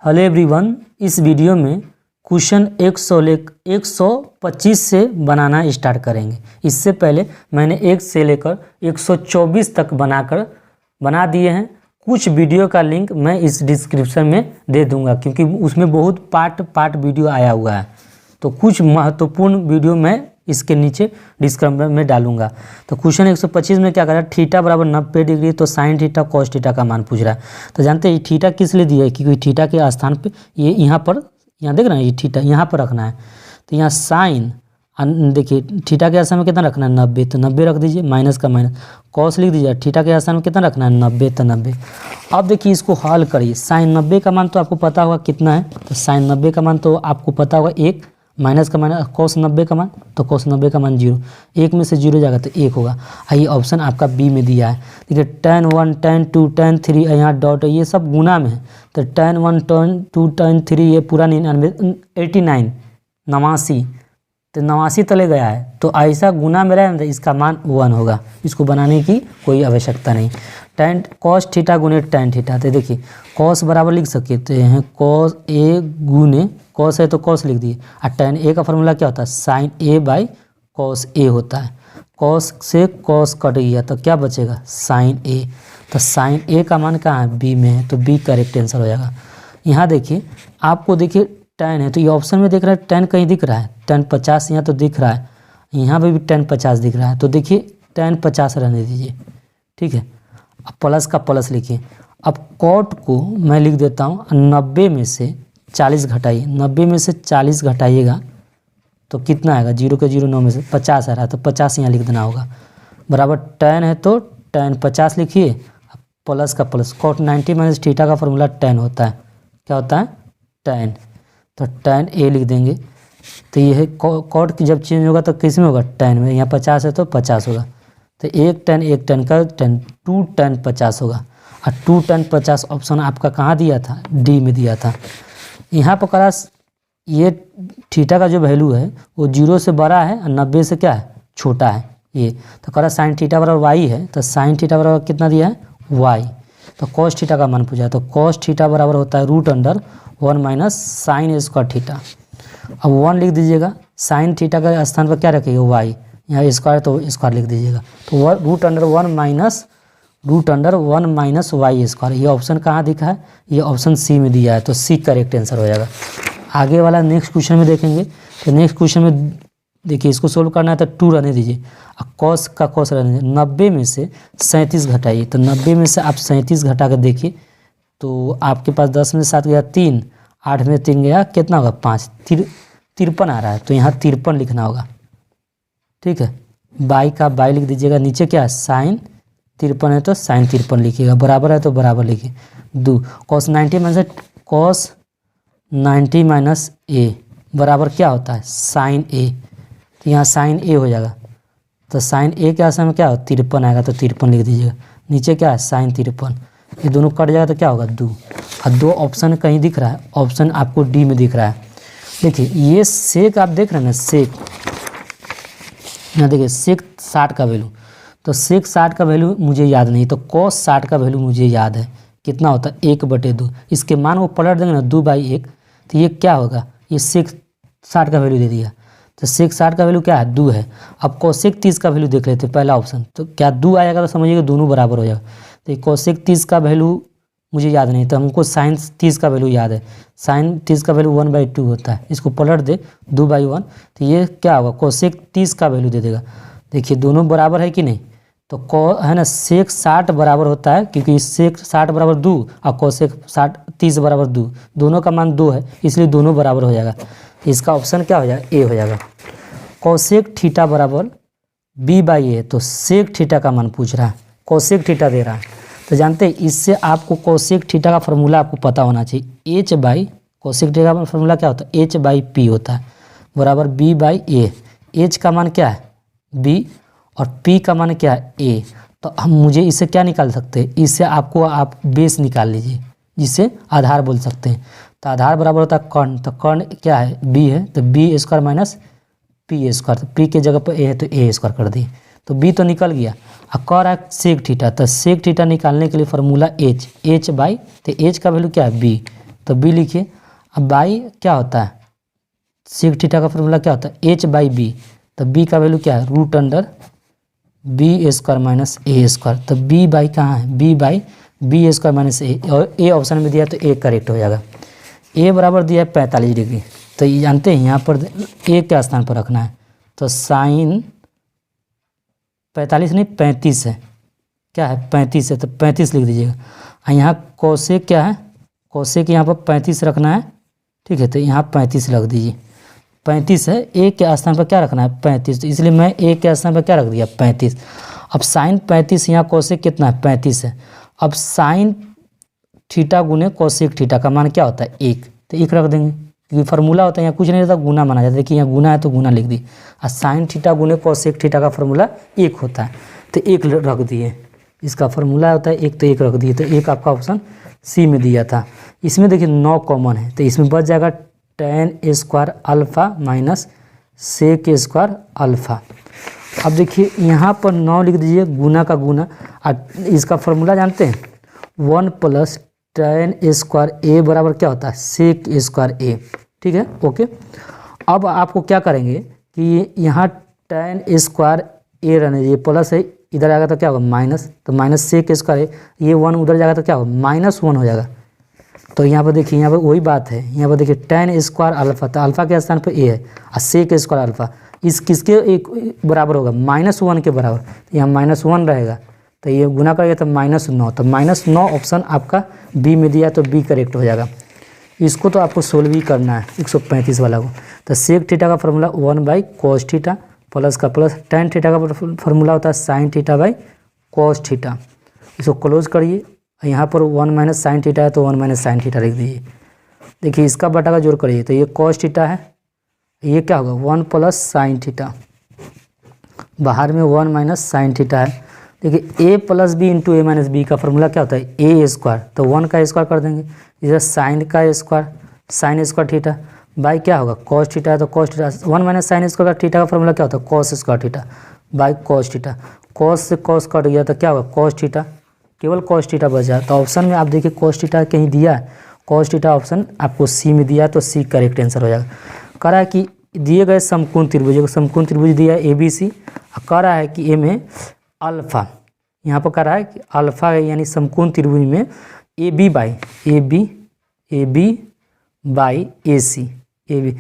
Hello everyone, इस video में question 125 से बनाना स्टार्ट करेंगे। इससे पहले मैंने 1 से लेकर 124 तक बना दिए हैं। कुछ वीडियो का लिंक मैं इस डिस्क्रिप्शन में दे दूंगा, क्योंकि उसमें बहुत पार्ट वीडियो आया हुआ है। तो कुछ महत्वपूर्ण वीडियो मैं इसके नीचे डिस्क्रिप्शन में डालूंगा। तो क्वेश्चन 125 में क्या कर रहा है, थीटा बराबर 90 डिग्री तो साइन थीटा कॉस थीटा का मान पूछ रहा है। तो जानते हैं थीटा किस लिए दिया है, क्योंकि थीटा के स्थान पे ये यहाँ देख रहे हैं, ये थीटा यहाँ पर रखना है। तो यहाँ साइन देखिए थीटा के स्थान में कितना रखना है 90, तो 90 रख दीजिए, माइनस का माइनस। कॉस लिख दीजिए, थीटा के स्थान में कितना रखना है 90, तो 90। अब देखिए इसको हल करिए। साइन 90 का मान तो आपको पता होगा कितना है, तो साइन 90 का मान तो आपको पता होगा 1, माइनस का माइनस कॉस 90 का मान, तो कॉस 90 का मान 0। 1 में से 0 जाएगा तो 1 होगा। ये ऑप्शन आपका बी में दिया है। देखिए tan 1 tan 2 tan 3 यहाँ डॉट ये सब गुना में है, तो tan 1 tan 2 tan 3 ये पूरा 89 तो 89 तले गया है। तो ऐसा गुना में रहे, इसका मान 1 होगा। इसको बनाने की कोई आवश्यकता नहीं। tan cos थीटा गुने tan थीटा, तो देखिए cos बराबर लिख सकते हैं cos a गुने cos है तो cos लिख दिए, और tan a का फॉर्मूला क्या होता है sin a by cos a होता है। cos से cos कट गया तो क्या बचेगा sin a, तो sin a का मान कहाँ है b में है, तो b करेक्ट आंसर हो जाएगा। यहाँ देखिए आपको देखिए tan है, तो ये ऑप्शन में देख रहा है tan कहीं दिख रहा है, tan 50 यहाँ तो दिख रहा है, यहाँ पे भी tan 50 दिख रहा है। तो देखिए tan 50 रहने दीजिए, ठीक है। अब प्लस का प्लस लिखिए। अब कॉट को मैं लिख देता हूँ 90 में से 40 घटाइए, 90 में से 40 घटाइएगा तो कितना आएगा, 0 के 0 9 में से 50 आ रहा है, तो 50 यहाँ लिख देना होगा। बराबर tan है तो tan 50 लिखिए, प्लस का प्लस। कॉट 90 माइनस थीटा का फॉर्मूला tan होता है, क्या होता है tan, तो tan a लिख देंगे। तो ये है कॉट जब चेंज होगा तो किस में होगा tan में, यहाँ 50 है तो 50 होगा, तो 1 tan का tan 2 tan 50 होगा। और 2 tan 50 ऑप्शन आपका कहाँ दिया था, डी में दिया था। यहाँ पर करा ये थीटा का जो वैल्यू है वो 0 से बड़ा है और 90 से क्या है छोटा है ये, तो करा साइन थीटा बराबर वाई है, तो साइन थीटा बराबर कितना दिया है वाई। तो कॉस थीटा का मान पूछा, तो कॉस थीटा बराबर होता है √1 माइनस साइन स्क्वायर थीटा। अब 1 लिख दीजिएगा, साइन थीटा का स्थान पर क्या रखिएगा वाई, यहाँ स्क्वायर तो स्क्वायर लिख दीजिएगा। तो √1 माइनस वाई स्क्वायर, ये ऑप्शन कहाँ दिखा है, ये ऑप्शन सी में दिया है, तो सी करेक्ट आंसर हो जाएगा। आगे वाला नेक्स्ट क्वेश्चन में देखेंगे। तो नेक्स्ट क्वेश्चन में देखिए इसको सोल्व करना है तो 2 रहने दीजिए, और कॉस का कॉस रहने दीजिए। 90 में से 37 घटाइए, तो 90 में से आप 37 घटा कर देखिए तो आपके पास 10 में 7 गया 3, 8 में 3 गया कितना होगा 5, 53 आ रहा है, तो यहाँ 53 लिखना होगा, ठीक है। बाई का बाई लिख दीजिएगा, नीचे क्या है साइन 53 है तो साइन 53 लिखिएगा, बराबर है तो बराबर लिखिए। 2 cos 90 माइनस ए बराबर क्या होता है साइन ए, तो यहाँ साइन ए हो जाएगा। तो साइन ए के आसान में क्या हो 53 आएगा, तो 53 लिख दीजिएगा। नीचे क्या है साइन 53, ये दोनों कट जाएगा तो क्या होगा 2। और 2 ऑप्शन कहीं दिख रहा है, ऑप्शन आपको डी में दिख रहा है। देखिए ये सेक आप देख रहे हैं ना, सेक यहाँ देखिए सेक 60 का वैल्यू, तो सेक 60 का वैल्यू मुझे याद नहीं, तो कॉस 60 का वैल्यू मुझे याद है, कितना होता है 1/2। इसके मान वो पलट देंगे ना 2/1, तो ये क्या होगा, ये सेक 60 का वैल्यू दे दिया, तो सेक 60 का वैल्यू क्या है 2 है। अब कॉसेक 30 का वैल्यू देख लेते हैं, पहला ऑप्शन, तो क्या 2 आएगा तो समझिएगा दोनों बराबर हो जाएगा। तो कॉसेक 30 का वैल्यू मुझे याद नहीं, तो हमको साइन 30 का वैल्यू याद है, साइन 30 का वैल्यू 1/2 होता है। इसको पलट दे 2/1, तो ये क्या होगा कोसेक 30 का वैल्यू दे देगा। देखिए दोनों बराबर है कि नहीं, तो है ना सेक 60 बराबर होता है, क्योंकि सेक 60 बराबर 2 और कोसेक 30 बराबर 2, दोनों का मान 2 है, इसलिए दोनों बराबर हो जाएगा। इसका ऑप्शन क्या हो जाएगा ए हो जाएगा। कोसेक थीटा बराबर b/a, तो सेक थीटा का मान पूछ रहा है, कोसेक थीटा दे रहा है। तो जानते हैं इससे आपको कोसेक थीटा का फॉर्मूला आपको पता होना चाहिए, h बाई कोसेक थीटा का फॉर्मूला क्या होता है h/p होता है, बराबर b/a। h का मान क्या है b और p का मान क्या है a, तो हम मुझे इससे क्या निकाल सकते हैं, इससे आपको आप बेस निकाल लीजिए, जिसे आधार बोल सकते हैं। तो आधार बराबर होता है कर्ण, तो कर्ण क्या है b है, तो b² माइनस p², तो p के जगह पर a है तो a² कर दिए, तो b तो निकल गया। और कह रहा है सेक थीटा, तो सेक थीटा निकालने के लिए फार्मूला h/, तो h का वैल्यू क्या है b, तो बी लिखिए। अब बाई क्या होता है, सेक थीटा का फॉर्मूला क्या होता है, एच बाई बी। तो बी का वैल्यू क्या है, root under b square minus a square. तो बी बाई कहाँ है, b by b square minus a, और ए ऑप्शन में दिया तो ए करेक्ट हो जाएगा। ए बराबर दिया है 45 डिग्री। तो ये जानते हैं यहाँ पर ए के स्थान पर रखना है, तो साइन 45 नहीं 35 है, क्या है 35 है, तो 35 लिख दीजिएगा। और यहाँ कोसेक क्या है, कोसेक यहाँ पर 35 रखना है, ठीक है, तो यहाँ 35 रख दीजिए। 35 है, ए के स्थान पर क्या रखना है 35, तो इसलिए मैं ए के स्थान पर क्या रख दिया 35। अब साइन 35, यहाँ कोसेक कितना है 35 है। अब साइन थीटा गुने कोसेक थीटा का मान क्या होता है 1, तो 1 रख देंगे, क्योंकि फार्मूला होता है यहाँ कुछ नहीं रहता, गुना माना जाता है। देखिए यहाँ गुना है तो गुना लिख दी, और साइन थीटा गुने कोसेक थीटा का फार्मूला 1 होता है, तो 1 रख दिए। इसका फार्मूला होता है 1, तो 1 रख दिए, तो 1 आपका ऑप्शन सी में दिया था। इसमें देखिए 9 कॉमन है, तो इसमें बच जाएगा tan square alpha minus sec square alpha. अब देखिए यहाँ पर 9 लिख दीजिए, गुना का गुना। इसका फार्मूला जानते हैं 1 प्लस tan स्क्वायर ए बराबर क्या होता है सेक स्क्वायर ए, ठीक है, ओके। अब आपको क्या करेंगे कि यहाँ tan स्क्वायर ए रहने दीजिए, प्लस है, इधर आएगा तो क्या होगा माइनस, तो माइनस सेक स्क्वायर ए, ये 1 उधर जाएगा तो क्या होगा -1 हो जाएगा। तो यहाँ पर देखिए, यहाँ पर वही बात है, यहाँ पर देखिए tan स्क्वायर अल्फ़ा, तो अल्फ़ा के स्थान पर ए है, और सेक स्क्वायर अल्फ़ा इस किसके एक बराबर होगा -1 के बराबर, तो यहाँ -1 रहेगा, तो ये गुना करेगा तो -9, तो -9 ऑप्शन आपका बी में दिया, तो बी करेक्ट हो जाएगा। इसको तो आपको सोल्व ही करना है 135 वाला को। तो सेक थीटा का फार्मूला 1/cos थीटा, प्लस का प्लस tan थीटा का फार्मूला होता है sin theta by cos theta. इसको क्लोज करिए, यहाँ पर 1 - sin थीटा है तो 1 - sin थीटा लिख दीजिए। देखिए इसका बटा का जोड़ करिए, तो ये cos थीटा है, ये क्या होगा 1 प्लस sin थीटा, बाहर में 1 - sin थीटा है। देखिए a plus B into A minus B का फार्मूला क्या होता है ए स्क्वायर, तो 1 का स्क्वायर कर देंगे, इधर साइन का square sine square theta by क्या होगा cos थीटा है, तो cos थीटा 1 - sin स्क्वायर का थीटा का फार्मूला क्या होता है cos square theta by cos theta. cos से cos कट गया तो क्या होगा cos थीटा, केवल cos थीटा बचा। तो ऑप्शन में आप देखिए cos थीटा कहीं दिया है, cos थीटा ऑप्शन आपको सी में दिया है, तो सी करेक्ट आंसर हो जाएगा। कह रहा है कि दिए गए समकोण त्रिभुज को समकोण त्रिभुज दिया है ABC, कह रहा है कि ए में अल्फ़ा, यहाँ पर कह रहा है कि अल्फ़ा यानी समकोण त्रिभुज में A B by A C, A B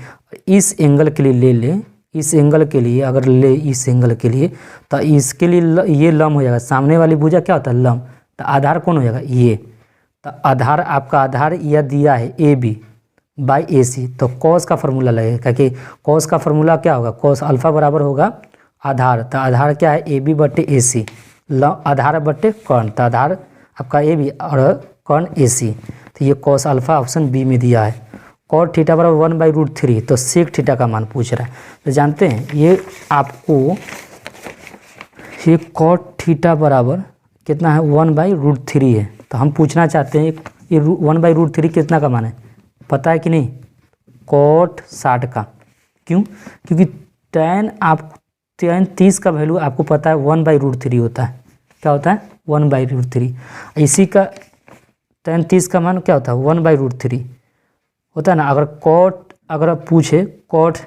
इस एंगल के लिए ले ले, इस एंगल के लिए अगर ले इस एंगल के लिए, तो इसके लिए ये लंब हो जाएगा, सामने वाली भुजा क्या होता है लंब, तो आधार कौन हो जाएगा ये, तो आधार आपका आधार यह दिया है ए बी बाई ए सी, तो कॉस का फार्मूला लगेगा, क्योंकि कॉस का फार्मूला क्या होगा कॉस अल्फ़ा बराबर होगा आधार, तो आधार क्या है ए बी बटे ए सी, आधार बटे कर्ण, तो आधार आपका ए बी और कर्ण ए सी, तो ये कॉस अल्फ़ा ऑप्शन बी में दिया है। कॉट थीटा बराबर 1/√3, तो सेक थीटा का मान पूछ रहा है, तो जानते हैं ये आपको ये कॉट थीटा बराबर कितना है 1/√3 है, तो हम पूछना चाहते हैं ये 1/√3 कितना का मान है पता है कि नहीं, कॉट 60 का। क्यों, क्योंकि tan 30 का वैल्यू आपको पता है 1/√3 होता है, क्या होता है 1/√3, इसी का tan 30 का मान क्या होता है 1/√3 होता है ना। अगर कॉट अगर आप पूछे कॉट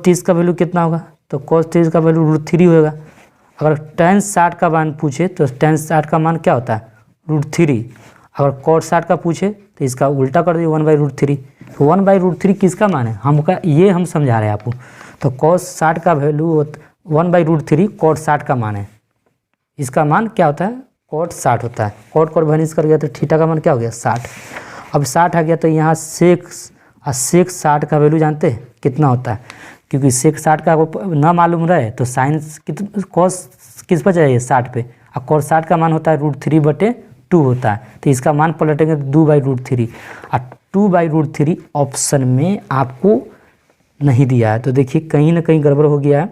30 का वैल्यू कितना होगा, तो cos 30 का वैल्यू √3 होगा। अगर tan 60 का मान पूछे तो tan 60 का मान क्या होता है √3, अगर cot 60 का पूछे तो इसका उल्टा कर दिए 1/√3, तो 1/√3 किसका मान है हमका, ये हम समझा रहे हैं आपको। तो cos 60 का वैल्यू 1/√3 cot 60 का मान है, इसका मान क्या होता है cot 60 होता है, cot को भैनिश कर गया तो थीटा का मान क्या हो गया 60। अब 60 आ गया तो यहाँ सेक 60 का वैल्यू जानते हैं कितना होता है, क्योंकि सेक 60 का आपको ना मालूम रहे तो साइन कॉस किस पर चाहिए 60 पे, और cos 60 का मान होता है √3/2 होता है, तो इसका मान पलटेंगे 2/√3, और 2/√3 ऑप्शन में आपको नहीं दिया है, तो देखिए कहीं ना कहीं गड़बड़ हो गया है।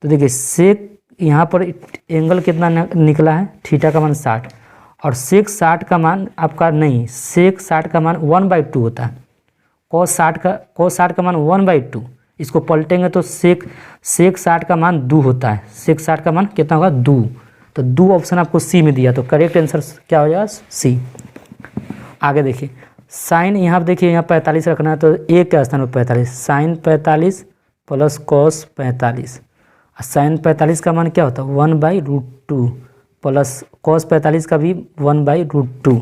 तो देखिए सेक यहाँ पर एंगल कितना निकला है थीटा का मान 60, और सेक 60 का मान आपका नहीं, सेक 60 का मान 1/2 होता है, cos 60 का मान 1/2, इसको पलटेंगे तो सेक 60 का मान 2 होता है, सेक 60 का मान कितना होगा 2, तो 2 ऑप्शन आपको सी में दिया, तो करेक्ट आंसर क्या हो जाएगा सी। आगे देखिए साइन यहाँ देखिए, यहाँ 45 रखना है तो ए के स्थान पर 45, साइन 45 प्लस कॉस 45। साइन 45 का मान क्या होता है 1/√2 प्लस कॉस 45 का भी 1/√2,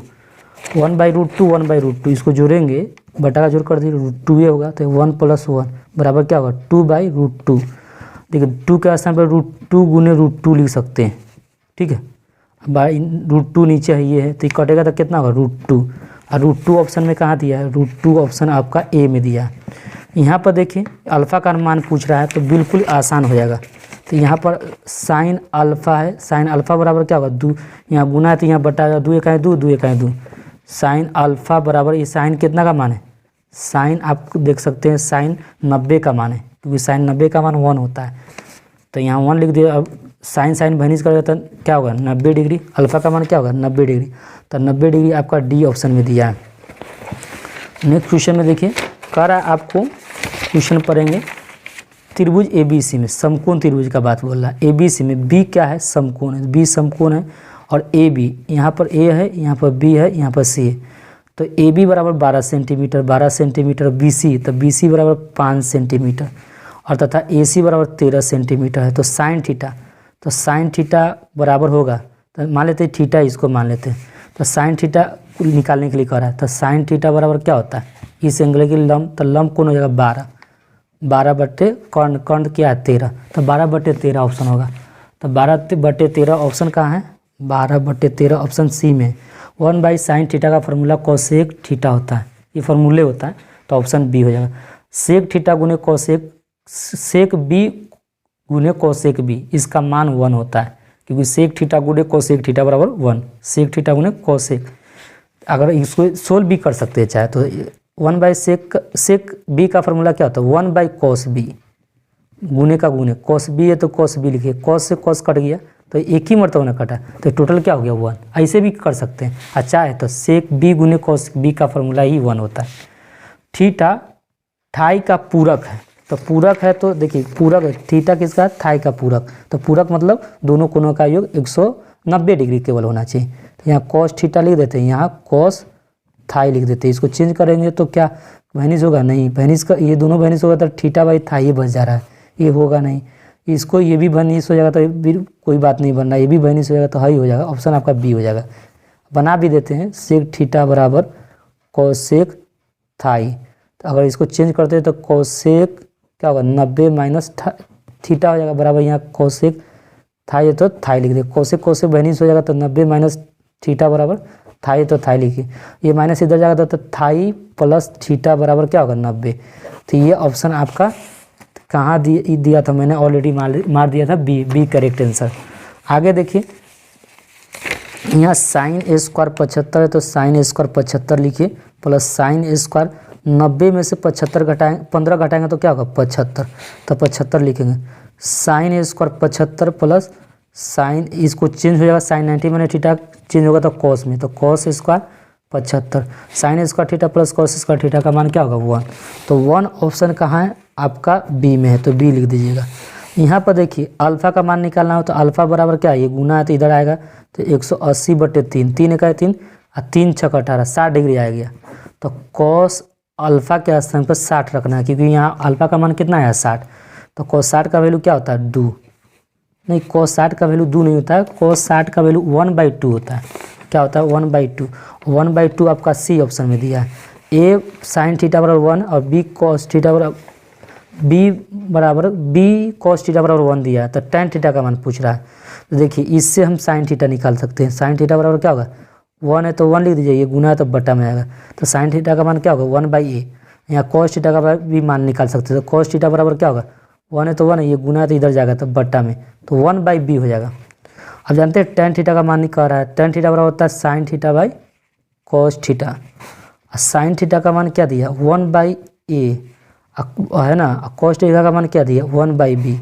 1/√2 1/√2, इसको जोड़ेंगे, बटा का जोड़ कर दिए √2 ये होगा, तो 1 + 1 बराबर क्या होगा 2/√2। देखिए 2 के स्थान पर √2 गुने √2 लिख सकते हैं, ठीक है। √2 नीचे है, ये है, तो कटेगा तो कितना होगा √2, और √2 ऑप्शन में कहाँ दिया है, √2 ऑप्शन आपका ए में दिया है। यहाँ पर देखिए अल्फ़ा का मान पूछ रहा है तो बिल्कुल आसान हो जाएगा। तो यहाँ पर साइन अल्फ़ा है, साइन अल्फ़ा बराबर क्या होगा 2, यहाँ गुना है तो यहाँ बटा 2 × 2 2 × 2, साइन अल्फ़ा बराबर, ये साइन कितना का मान है, साइन आप देख सकते हैं साइन 90 का मान है, क्योंकि साइन 90 का मान 1 होता है, तो यहाँ 1 लिख दिया। अब साइन साइन भैनिश करेगा तो क्या होगा 90 डिग्री, अल्फ़ा का मान क्या होगा 90 डिग्री, तो 90 डिग्री आपका डी ऑप्शन में दिया है। नेक्स्ट क्वेश्चन में देखिए कह रहा है आपको, क्वेश्चन पढ़ेंगे त्रिभुज ABC में, समकोण त्रिभुज का बात बोल रहा है। ABC में B क्या है, समकोण है, B समकोण है, और AB यहाँ पर A है, यहाँ पर B है, यहाँ पर C है, तो AB बराबर 12 सेंटीमीटर, 12 सेंटीमीटर, BC तो BC बराबर 5 सेंटीमीटर, और तथा AC बराबर 13 सेंटीमीटर है। तो साइन थीटा बराबर होगा, तो मान लेते हैं थीटा, इसको मान लेते हैं, तो साइन थीटा निकालने के लिए कह रहा है, तो साइन थीटा बराबर क्या होता है, इस एंगल की लंब, तो लंब कौन हो जाएगा 12 कर्ण, कर्ण क्या है 13, तो 12/13 ऑप्शन होगा। तो 12/13 ऑप्शन कहाँ है, 12/13 ऑप्शन सी में। 1/sin थीटा का फॉर्मूला कोसेक थीटा होता है, ये फॉर्मूले होता है, तो ऑप्शन बी हो जाएगा। सेक थीटा गुने कोसेक, सेक बी गुने कोसेक बी, इसका मान 1 होता है, क्योंकि सेक थीटा गुने कोसेक थीटा बराबर 1, सेक थीटा गुने कोसेक। अगर इसको सोल्व भी कर सकते हैं चाहे तो, 1/सेक बी का फॉर्मूला क्या होता है 1/cos बी, गुने का गुने, cos बी है तो cos बी लिखिए, cos से cos कट गया तो एक ही मरतबा ना कटा, तो टोटल क्या हो गया 1, ऐसे भी कर सकते हैं। अच्छा है तो सेक बी गुने cos बी का फॉर्मूला ही 1 होता है। थीटा थाई का पूरक है, तो पूरक है तो देखिए पूरक है, थीटा किसका, थाई का पूरक, तो पूरक मतलब दोनों कोणों का योग 190 डिग्री केवल होना चाहिए। तो यहाँ cos थीटा लिख देते हैं, यहाँ cos थाई लिख देते हैं। इसको चेंज करेंगे तो क्या भैनिस होगा, नहीं भैनिस का, ये दोनों भैनिस होगा तो थीटा/थाई ये बच जा रहा है, ये होगा नहीं, इसको ये भी भैनिस हो जाएगा तो फिर कोई बात नहीं बन रहा, ये भी भैनिस हो जाएगा तो हाई हो जाएगा, ऑप्शन आपका बी हो जाएगा। बना भी देते हैं, सेक थीटा बराबर कोसेक थाई, तो अगर इसको चेंज करते हैं तो कोसेक क्या होगा 90 - थीटा हो जाएगा बराबर, यहाँ कोसेक थाई है तो थाई लिख दे, कोसेक कोसेक भैनिस हो जाएगा तो 90 - थीटा बराबर थाई, तो थाई लिखिए, ये माइनस इधर जाएगा तो थाई प्लस थीटा बराबर क्या होगा 90। तो ये ऑप्शन आपका कहाँ दिया था, मैंने ऑलरेडी मार दिया था, बी करेक्ट आंसर। आगे देखिए यहाँ साइन A² 75 है, तो साइन A² 75 लिखिए, प्लस साइन A², 90 में से 75 घटाएंगे, 15 घटाएंगे तो क्या होगा 75, तो 75 लिखेंगे। साइन A² 75 प्लस साइन, इसको चेंज हो जाएगा, साइन 90 मैंने थीटा चेंज होगा तो कॉस में, तो cos² 75, sign A² theta plus cos² theta का मान क्या होगा 1, तो 1 ऑप्शन कहाँ है आपका बी में है, तो बी लिख दीजिएगा। यहाँ पर देखिए अल्फ़ा का मान निकालना हो तो अल्फ़ा बराबर क्या है, ये गुना है तो इधर आएगा, तो 180/3, 3 × 3 और 3 × 6 = 18, 60 डिग्री आ गया। तो cos अल्फ़ा के स्थान पर 60 रखना है, क्योंकि यहाँ अल्फ़ा का मान कितना है 60, तो cos 60 का वैल्यू क्या होता है 2, नहीं cos 60 का वैल्यू 2 नहीं होता है, cos 60 का वैल्यू 1/2 होता है। क्या होता है 1/2, 1/2 आपका सी ऑप्शन में दिया है। ए साइन थीटा बराबर 1 और बी cos थीटा बराबर 1 दिया है, तो tan थीटा का मान पूछ रहा है। तो देखिए इससे हम साइन थीटा निकाल सकते हैं, साइन थीटा बराबर क्या होगा 1 है तो 1 लिख दीजिए, ये गुना है तो बटा में आएगा, तो साइन थीटा का मान क्या होगा 1/a। यहाँ cos थीटा का भी मान निकाल सकते हैं, तो cos थीटा बराबर क्या होगा 1 है तो 1 है, ये गुना है तो इधर जाएगा तो बट्टा में, तो 1/b हो जाएगा। अब जानते हैं tan थीटा का मान निकाल रहा है, tan थीटा बराबर होता है साइन थीटा/cos थीटा, साइन थीटा का मान क्या दिया 1/a है ना, cos थीटा का मान क्या दिया 1/b।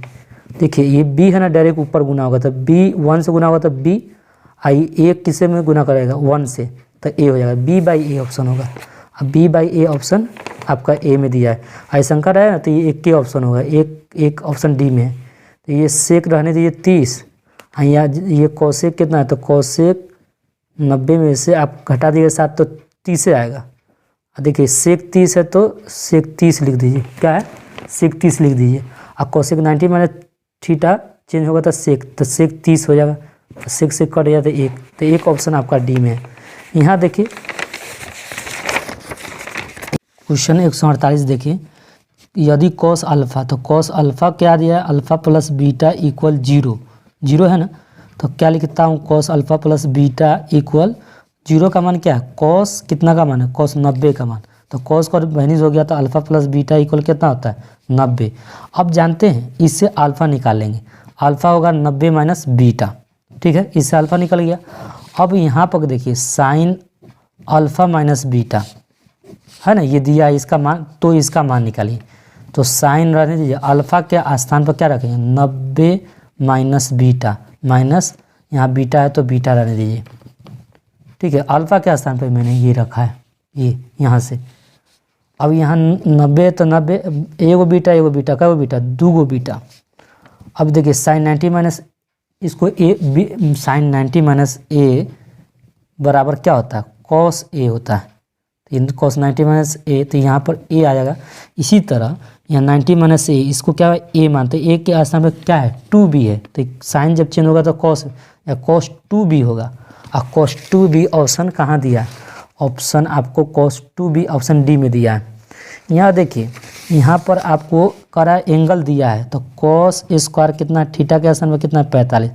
देखिए ये b है ना, डायरेक्ट ऊपर गुना होगा, तो b 1 से गुना होगा तो b, आई ए किसे में गुना करेगा 1 से, तो a हो जाएगा, b/a ऑप्शन होगा। अब b/a ऑप्शन आपका ए में दिया है, ऐसा कर रहा है ना, तो ये एक के ऑप्शन होगा, एक ऑप्शन डी में है। तो ये सेक रहने दीजिए 30, यहाँ ये कोसेक कितना है, तो कोसेक 90 में से आप घटा दिए 7 तो 30 आएगा, देखिए सेक 30 है तो सेक 30 लिख दीजिए, क्या है सेक 30 लिख दीजिए। और कोसेक 90 माइनस थीटा चेंज होगा तो सेक 30 हो जाएगा, तो सेक से कट जाता है 1, तो एक ऑप्शन आपका डी में है। यहाँ देखिए क्वेश्चन 148 देखिए, यदि कॉस अल्फ़ा, तो कॉस अल्फ़ा क्या दिया है, अल्फ़ा प्लस बीटा इक्वल 0 है ना, तो क्या लिखता हूँ cos alpha plus beta equal 0 का मान क्या है, कॉस कितना का मान है, कॉस 90 का मान, तो कॉस का माइनस हो गया तो अल्फ़ा प्लस बीटा इक्वल कितना होता है 90। अब जानते हैं इससे अल्फ़ा निकालेंगे, अल्फ़ा होगा 90 माइनस बीटा, ठीक है, इससे अल्फ़ा निकल गया। अब यहाँ पर देखिए साइन अल्फ़ा माइनस बीटा है ना, ये दिया इसका मान, तो इसका मान निकालिए, तो साइन रहने दीजिए, अल्फ़ा के स्थान पर क्या रखेंगे 90 माइनस बीटा, माइनस यहाँ बीटा है तो बीटा रहने दीजिए, ठीक है, अल्फ़ा के स्थान पर मैंने ये रखा है, ये यहाँ से। अब यहाँ 90 तो 90 एगो बीटा क्या वो बीटा, 2 बीटा। अब देखिए साइन 90 माइनस इसको साइन 90 माइनस ए बराबर क्या होता है, कॉस ए होता है, कॉस 90 माइनस ए, तो यहाँ पर ए आ जाएगा। इसी तरह यहाँ 90 माइनस ए, इसको क्या है ए मानते हैं, ए के स्थान पर क्या है 2b है, तो साइन जब चेंज होगा तो कॉस या कॉस 2b होगा। और कॉस 2b ऑप्शन कहाँ दिया है, ऑप्शन आपको कॉस 2b ऑप्शन डी में दिया है। यहाँ देखिए यहाँ पर आपको करा एंगल दिया है, तो कॉस स्क्वायर कितना, थीटा के स्थान पर कितना 45,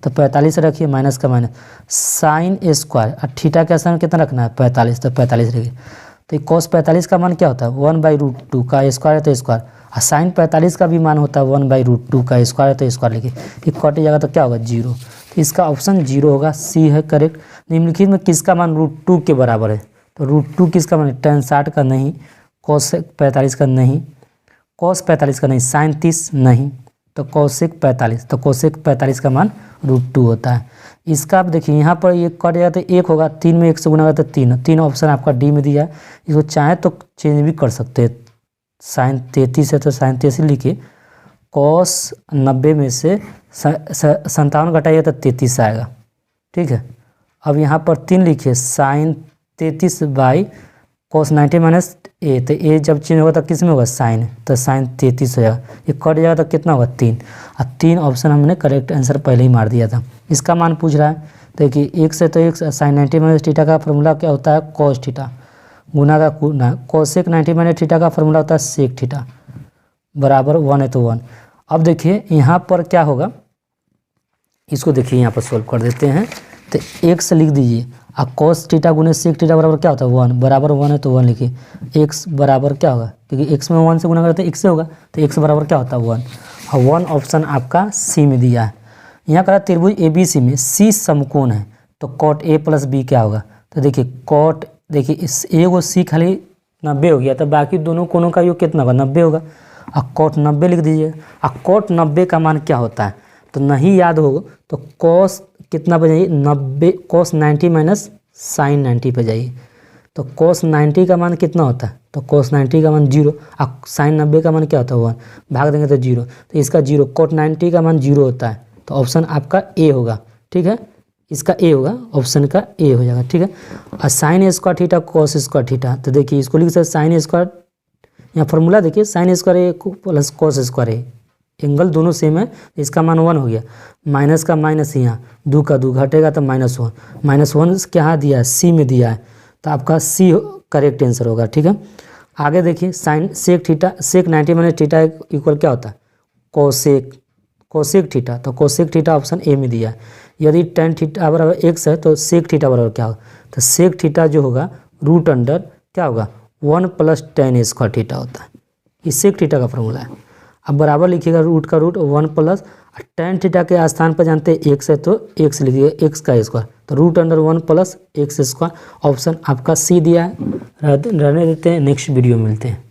तो 45 रखिए माइनस का माइनस, साइन स्क्वायर और थीटा के स्थान कितना रखना है 45, तो 45 रखिए। तो कॉस 45 का मान क्या होता है 1/√2 का स्क्वायर है तो स्क्वायर, और साइन 45 का भी मान होता है 1/√2 का स्क्वायर है तो स्क्वायर लिखिए, ये कट जाएगा तो क्या होगा 0, तो इसका ऑप्शन 0 होगा, सी है करेक्ट। निम्नलिखित में किसका मान √2 के बराबर है, तो √2 किसका मान है, tan 60 का नहीं, कॉस 45 का नहीं, कॉस 45 का नहीं, साइन 30 नहीं, तो कोसेक 45, तो कोसेक 45 का मान √2 होता है। इसका आप देखिए यहाँ पर ये कट जाता है 1 होगा, 3 में 1 से गुना होगा तो 3 ऑप्शन आपका डी में दिया है। इसको चाहे तो चेंज भी कर सकते हैं, साइन 33 है तो साइन 33 लिखिए, कॉस 90 में से 57 घटाइए तो 33 आएगा, ठीक है। अब यहाँ पर 3 लिखिए, साइन 33 बाई कॉस 90 माइनस ए, तो ए जब चेंज होगा तो किस में होगा साइन, तो साइन 33 हो जाएगा, ये कट जाएगा तो कितना होगा 3, और 3 ऑप्शन हमने करेक्ट आंसर पहले ही मार दिया था। इसका मान पूछ रहा है, देखिए 1 से तो 1 साइन 90 माइनस थीटा का फॉर्मूला क्या होता है कॉस थीटा, गुना का गुना, कोसेक 90 माइनस थीटा का फॉर्मूला होता है सेक थीटा, बराबर 1 है तो 1। अब देखिए यहाँ पर क्या होगा, इसको देखिए यहाँ पर सोल्व कर देते हैं, तो x लिख दीजिए, और कॉस थीटा गुने सेक थीटा बराबर क्या होता है 1, बराबर 1 है तो 1 लिखिए, x बराबर क्या होगा, क्योंकि x में 1 से गुना करते हैं x से होगा, तो x बराबर क्या होता है 1, और 1 ऑप्शन आपका सी में दिया है। यहाँ कहा त्रिभुज ABC में C समकोण है, तो कॉट A प्लस B क्या होगा, तो देखिए कॉट, देखिए इस ए को C खाली 90 हो गया, तो बाकी दोनों कोणों का योग कितना होगा 90 होगा, और कॉट 90 लिख दीजिए। और कॉट 90 का मान क्या होता है, तो नहीं याद हो तो कॉस कितना पे जाइए 90, कॉस 90 माइनस साइन 90 पे जाइए, तो कॉस 90 का मान कितना होता है, तो कॉस 90 का मान 0, और साइन 90 का मान क्या होता है 1, भाग देंगे तो 0, तो इसका 0, कॉट 90 का मान 0 होता है, तो ऑप्शन आपका ए होगा, ठीक है, इसका ए होगा, ऑप्शन का ए हो जाएगा, ठीक है। और sine square theta cos square theta, तो देखिए इसको लिख सकते साइन स्क्वायर, यहाँ फॉर्मूला देखिए साइन स्क्वायर ए प्लस कॉस स्क्वायर ए, एंगल दोनों सेम है, इसका मान 1 हो गया, माइनस का माइनस यहाँ 2 का 2 घटेगा तो -1, -1 क्या दिया है सी में दिया है, तो आपका सी करेक्ट आंसर होगा, ठीक है। आगे देखिए साइन सेक थीटा, सेक 90 माइनस थीटा इक्वल क्या होता है कोसेक थीटा, तो कोसेक थीटा ऑप्शन ए में दिया है। यदि tan थीटा बराबर x है तो सेक थीटा बराबर क्या होगा, तो सेक थीटा जो होगा रूट अंडर क्या होगा 1 + tan स्क्वायर थीटा होता है, ये सेक थीटा का फॉर्मूला है। अब बराबर लिखिएगा रूट का रूट 1 प्लस tan थीटा के स्थान पर जानते हैं x है तो x लिखिएगा x का स्क्वायर, तो root under 1 + x square, option आपका सी दिया है। रहने देते हैं, नेक्स्ट वीडियो मिलते हैं।